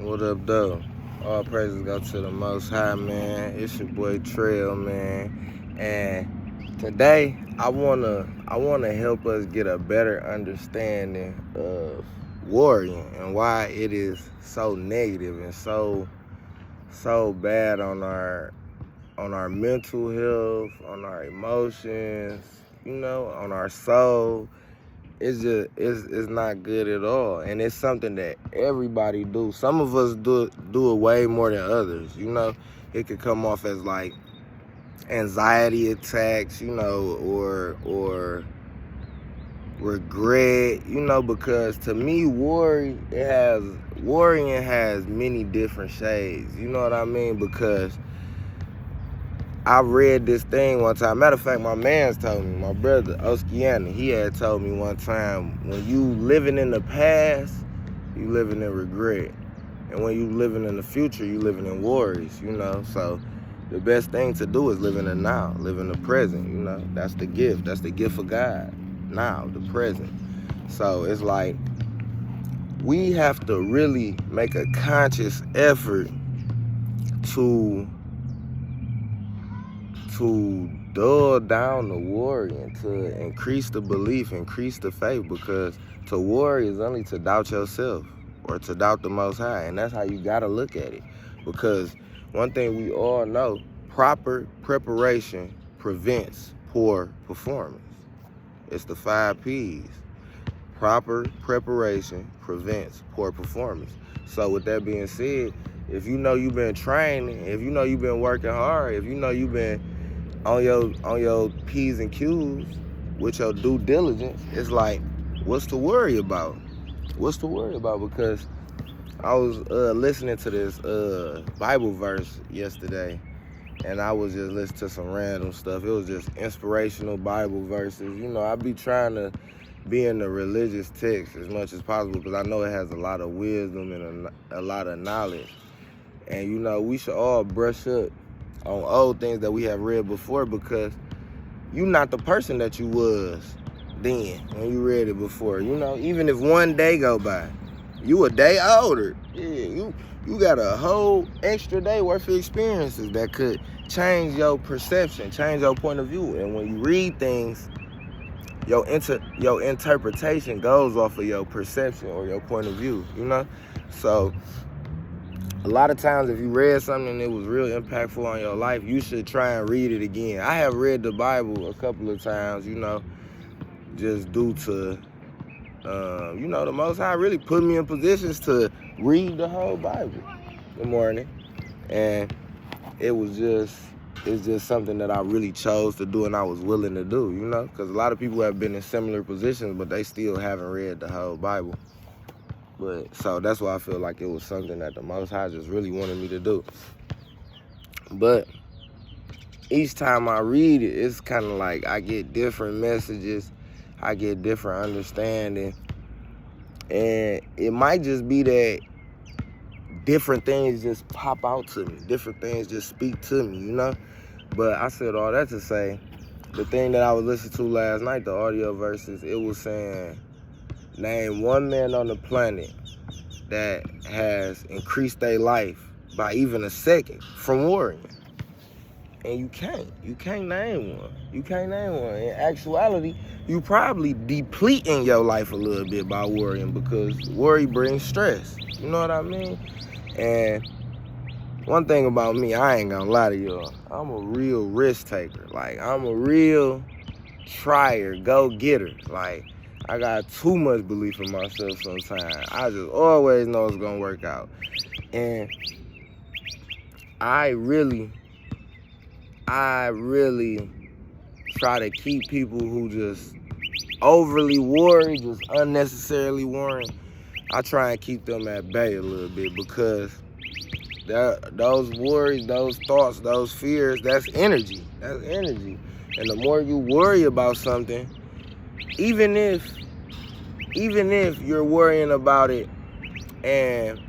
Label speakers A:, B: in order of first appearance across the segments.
A: What up, though? All praises go to the Most High, man. It's your boy Trail, man. And today, I wanna help us get a better understanding of worrying and why it is so negative and so bad on our mental health, on our emotions, on our soul. It's not good at all, and it's something that everybody do. Some of us do it way more than others. It could come off as like anxiety attacks, or regret, because to me, worrying has many different shades. You know what I mean? Because I read this thing one time. Matter of fact, my man's told me, my brother, Oskiana, he had told me one time, when you living in the past, you living in regret. And when you living in the future, you living in worries, So the best thing to do is live in the now, live in the present, That's the gift. That's the gift of God. Now, the present. So it's like, we have to really make a conscious effort to dull down the worrying, to increase the belief, increase the faith, because to worry is only to doubt yourself or to doubt the Most High, and that's how you gotta look at it. Because one thing we all know, proper preparation prevents poor performance. It's the 5 P's. Proper preparation prevents poor performance. So with that being said, if you know you've been training, if you know you've been working hard, if you know you've been on your P's and Q's with your due diligence, it's like, what's to worry about? What's to worry about? Because I was listening to this Bible verse yesterday, and I was just listening to some random stuff. It was just inspirational Bible verses. I be trying to be in the religious text as much as possible because I know it has a lot of wisdom and a lot of knowledge. And, we should all brush up on old things that we have read before, because you're not the person that you was then when you read it before. Even if one day go by, you a day older. Yeah, you got a whole extra day worth of experiences that could change your perception, change your point of view. And when you read things, your interpretation goes off of your perception or your point of view, So a lot of times, if you read something and it was real impactful on your life, you should try and read it again. I have read the Bible a couple of times, just due to, the Most High really put me in positions to read the whole Bible in the morning. And it's just something that I really chose to do and I was willing to do, because a lot of people have been in similar positions, but they still haven't read the whole Bible. But so that's why I feel like it was something that the Most High just really wanted me to do. But each time I read it, it's kind of like I get different messages, I get different understanding, and it might just be that different things just pop out to me, different things just speak to me, But I said all that to say, the thing that I was listening to last night, the audio verses, it was saying, name one man on the planet that has increased their life by even a second from worrying. And you can't name one. You can't name one. In actuality, you probably depleting your life a little bit by worrying, because worry brings stress. You know what I mean? And one thing about me, I ain't gonna lie to y'all, I'm a real risk taker. Like, I'm a real trier, go-getter. Like, I got too much belief in myself sometimes. I just always know it's gonna work out. And I really try to keep people who just overly worry, just unnecessarily worrying. I try and keep them at bay a little bit, because those worries, those thoughts, those fears, that's energy. That's energy. And the more you worry about something, even if you're worrying about it and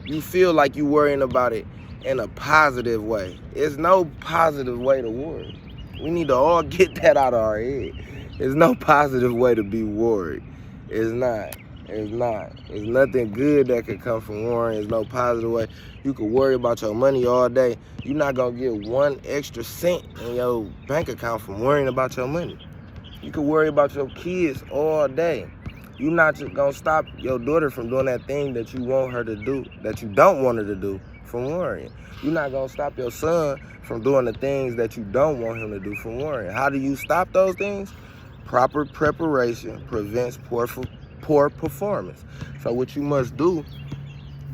A: you feel like you're worrying about it in a positive way, it's no positive way to worry. We need to all get that out of our head. There's no positive way to be worried. It's not. It's not. There's nothing good that could come from worrying. There's no positive way. You could worry about your money all day. You're not going to get one extra cent in your bank account from worrying about your money. You could worry about your kids all day. You're not just going to stop your daughter from doing that thing that you want her to do, that you don't want her to do, from worrying. You're not going to stop your son from doing the things that you don't want him to do from worrying. How do you stop those things? Proper preparation prevents poor performance. So what you must do,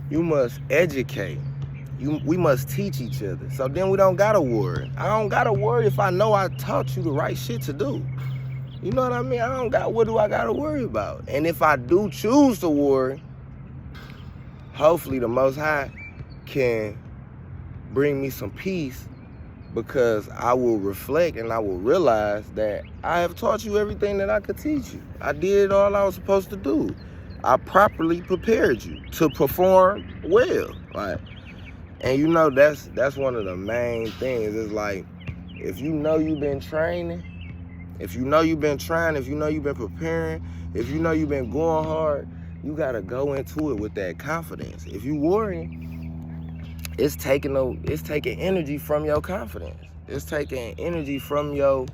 A: you must educate. We must teach each other. So then we don't gotta worry. I don't gotta worry if I know I taught you the right shit to do. You know what I mean? What do I gotta worry about? And if I do choose to worry, hopefully the Most High can bring me some peace, because I will reflect and I will realize that I have taught you everything that I could teach you. I did all I was supposed to do. I properly prepared you to perform well. And you know, that's one of the main things. It's like, if you know you've been training, if you know you've been trying, if you know you've been preparing, if you know you've been going hard, you gotta go into it with that confidence. If you worrying, it's taking energy from your confidence. It's taking energy from your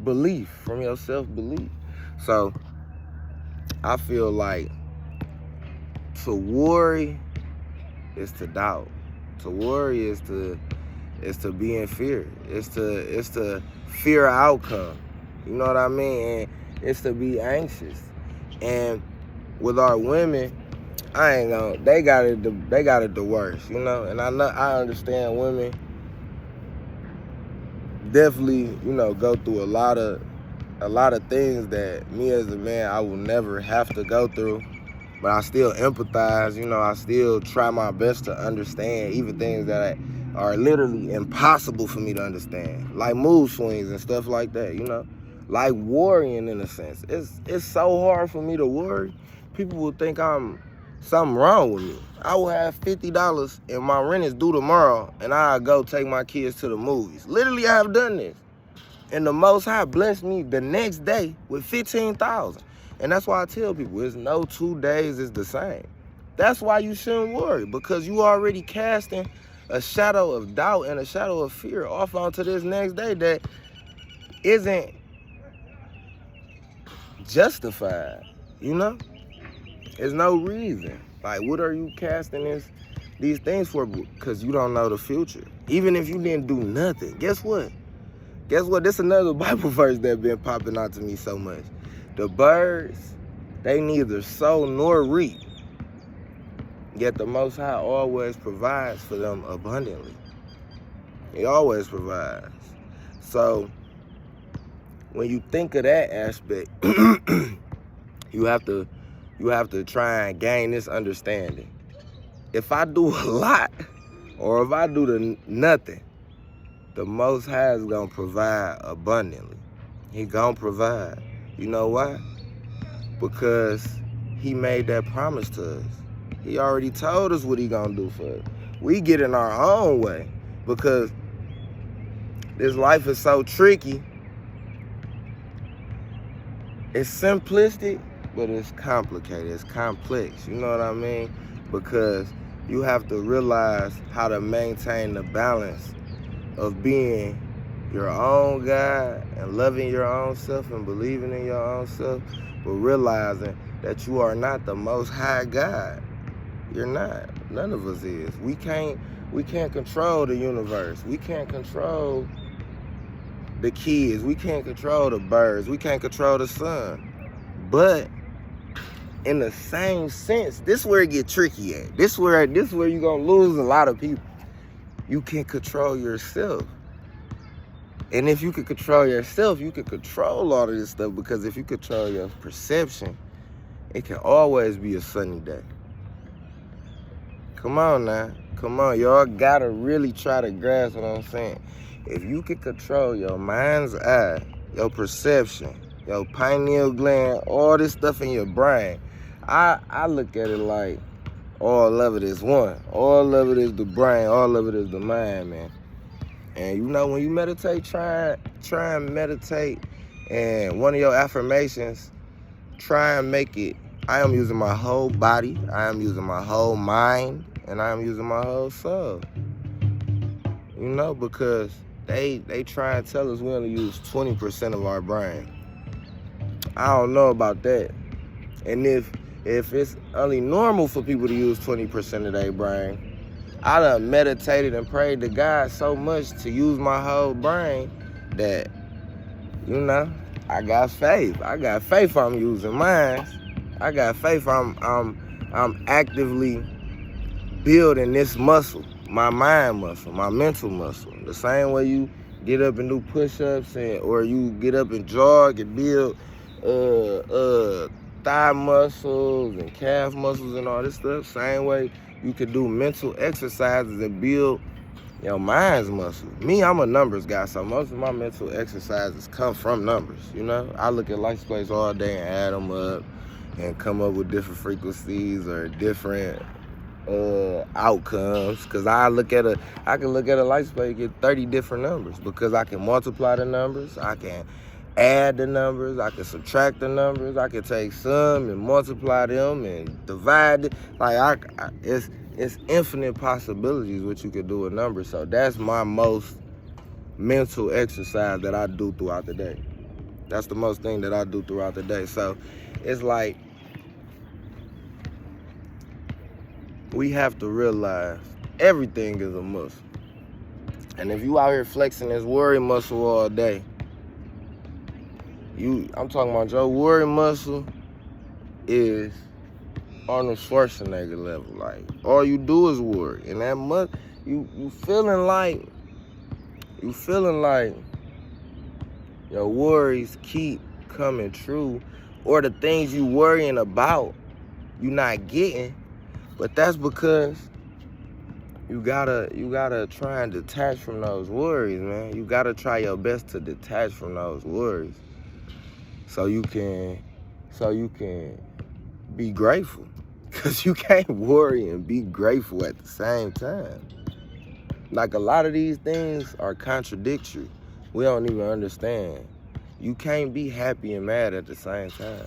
A: belief, from your self-belief. So I feel like to worry is to doubt. To worry is to be in fear. It's to fear outcome. You know what I mean? And it's to be anxious. And with our women, they got it the worst, you know? And I understand women definitely, go through a lot of things that me as a man, I will never have to go through. But I still empathize, I still try my best to understand even things that are literally impossible for me to understand, like mood swings and stuff like that, like worrying in a sense. It's so hard for me to worry. People will think I'm something wrong with me. I will have $50 and my rent is due tomorrow, and I'll go take my kids to the movies. Literally, I have done this. And the Most High blessed me the next day with $15,000. And that's why I tell people, it's no 2 days is the same. That's why you shouldn't worry, because you already casting a shadow of doubt and a shadow of fear off onto this next day that isn't justified, There's no reason. Like, what are you casting these things for? Because you don't know the future. Even if you didn't do nothing, guess what? This is another Bible verse that's been popping out to me so much. The birds, they neither sow nor reap, yet the Most High always provides for them abundantly. He always provides. So when you think of that aspect, you have to try and gain this understanding. If I do a lot, or if I do nothing, the Most High is gonna provide abundantly. He gonna provide. You know why? Because he made that promise to us. He already told us what he gonna do for us. We get in our own way because this life is so tricky. It's simplistic, but it's complicated. It's complex. You know what I mean? Because you have to realize how to maintain the balance of being your own God and loving your own self and believing in your own self, but realizing that you are not the Most High God. You're not. None of us is. We can't control the universe. We can't control the kids. We can't control the birds. We can't control the sun. But in the same sense, this is where it get tricky at. This is where you're gonna lose a lot of people. You can control yourself. And if you could control yourself, you could control all of this stuff, because if you control your perception, it can always be a sunny day. Come on now. Come on. Y'all gotta really try to grasp what I'm saying. If you can control your mind's eye, your perception, your pineal gland, all this stuff in your brain, I look at it like all of it is one. All of it is the brain. All of it is the mind, man. And when you meditate, try and meditate. And one of your affirmations, try and make it I am using my whole body, I am using my whole mind, and I am using my whole soul. You know, because they try and tell us we only use 20% of our brain. I don't know about that. And if it's only normal for people to use 20% of their brain, I done meditated and prayed to God so much to use my whole brain that, you know, I got faith. I got faith I'm using mine. I got faith I'm actively building this muscle, my mind muscle, my mental muscle. The same way you get up and do push-ups or you get up and jog and build thigh muscles and calf muscles and all this stuff. Same way you could do mental exercises and build your mind's muscle. Me, I'm a numbers guy, so most of my mental exercises come from numbers, you know? I look at license plates all day and add them up and come up with different frequencies or different outcomes. Cause I can look at a license plate and get 30 different numbers because I can multiply the numbers, I can add the numbers, I can subtract the numbers, I can take some and multiply them and divide it. Like it's infinite possibilities what you could do with numbers. So that's my most mental exercise that I do throughout the day. That's the most thing that I do throughout the day. So it's like we have to realize everything is a muscle. And if you out here flexing this worry muscle all day, I'm talking about your worry muscle is Arnold Schwarzenegger level. Like, all you do is worry. And that you feeling like your worries keep coming true, or the things you worrying about you not getting. But that's because you gotta try and detach from those worries, man. You gotta try your best to detach from those worries. So you can be grateful. Because you can't worry and be grateful at the same time. Like, a lot of these things are contradictory. We don't even understand. You can't be happy and mad at the same time.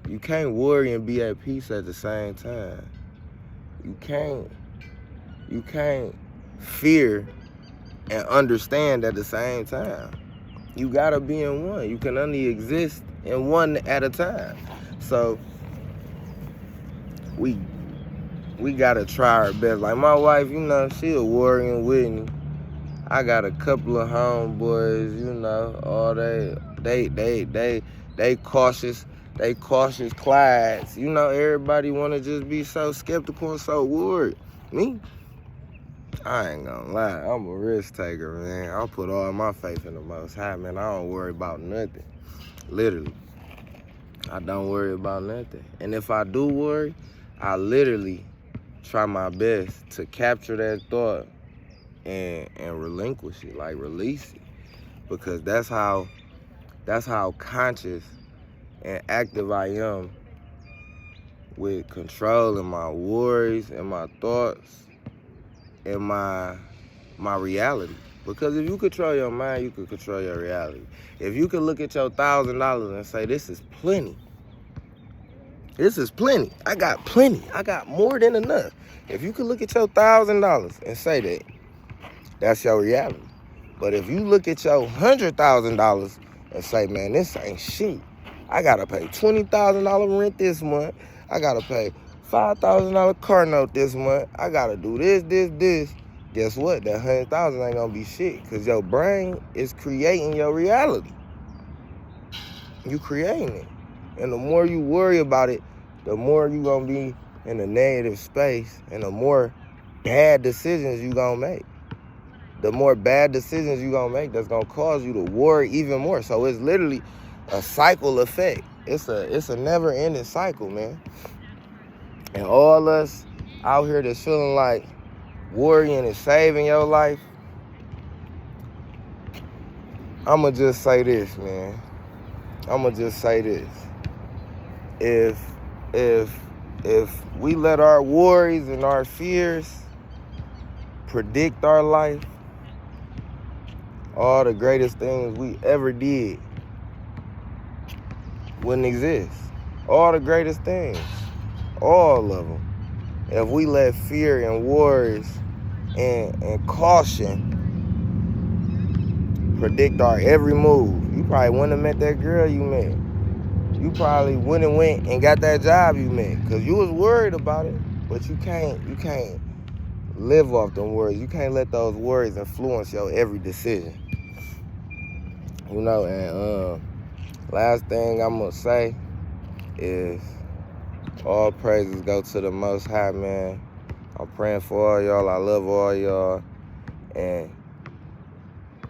A: You can't worry and be at peace at the same time. You can't fear and understand at the same time. You gotta be in one. You can only exist in one at a time. So we gotta try our best. Like, my wife, you know, she a worrying Whitney. I got a couple of homeboys, you know, all they cautious Clydes. You know, everybody wanna just be so skeptical and so worried. Me, I ain't gonna lie, I'm a risk taker, man. I put all my faith in the Most High, man. I don't worry about nothing. Literally. I don't worry about nothing. And if I do worry, I literally try my best to capture that thought and relinquish it, like release it. Because that's how conscious and active I am with controlling my worries and my thoughts and my reality. Because if you control your mind, you can control your reality. If you can look at your $1,000 and say, this is plenty. This is plenty. I got plenty. I got more than enough. If you could look at your $1,000 and say that, that's your reality. But if you look at your $100,000 and say, man, this ain't shit. I gotta pay $20,000 rent this month. I gotta pay $5,000 car note this month. I gotta do this. Guess what? That $100,000 ain't gonna be shit, because your brain is creating your reality. You creating it. And the more you worry about it, the more you gonna be in a negative space, and the more bad decisions you gonna make. The more bad decisions you gonna make, that's gonna cause you to worry even more. So it's literally a cycle effect. It's a never-ending cycle, man. And all us out here that's feeling like worrying is saving your life, I'ma just say this, man. I'ma just say this. If we let our worries and our fears predict our life, all the greatest things we ever did wouldn't exist. All the greatest things. All of them. If we let fear and worries and caution predict our every move, you probably wouldn't have met that girl you met. You probably wouldn't have went and got that job you met, because you was worried about it. But you can't live off them worries. You can't let those worries influence your every decision. You know, and last thing I'm gonna say is all praises go to the Most High, man. I'm praying for all y'all. I love all y'all. And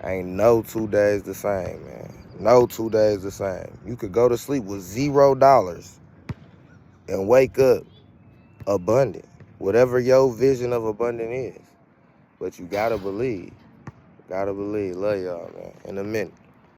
A: ain't no 2 days the same, man. No 2 days the same. You could go to sleep with $0 and wake up abundant. Whatever your vision of abundant is. But you gotta believe. Gotta believe. Love y'all, man. In a minute.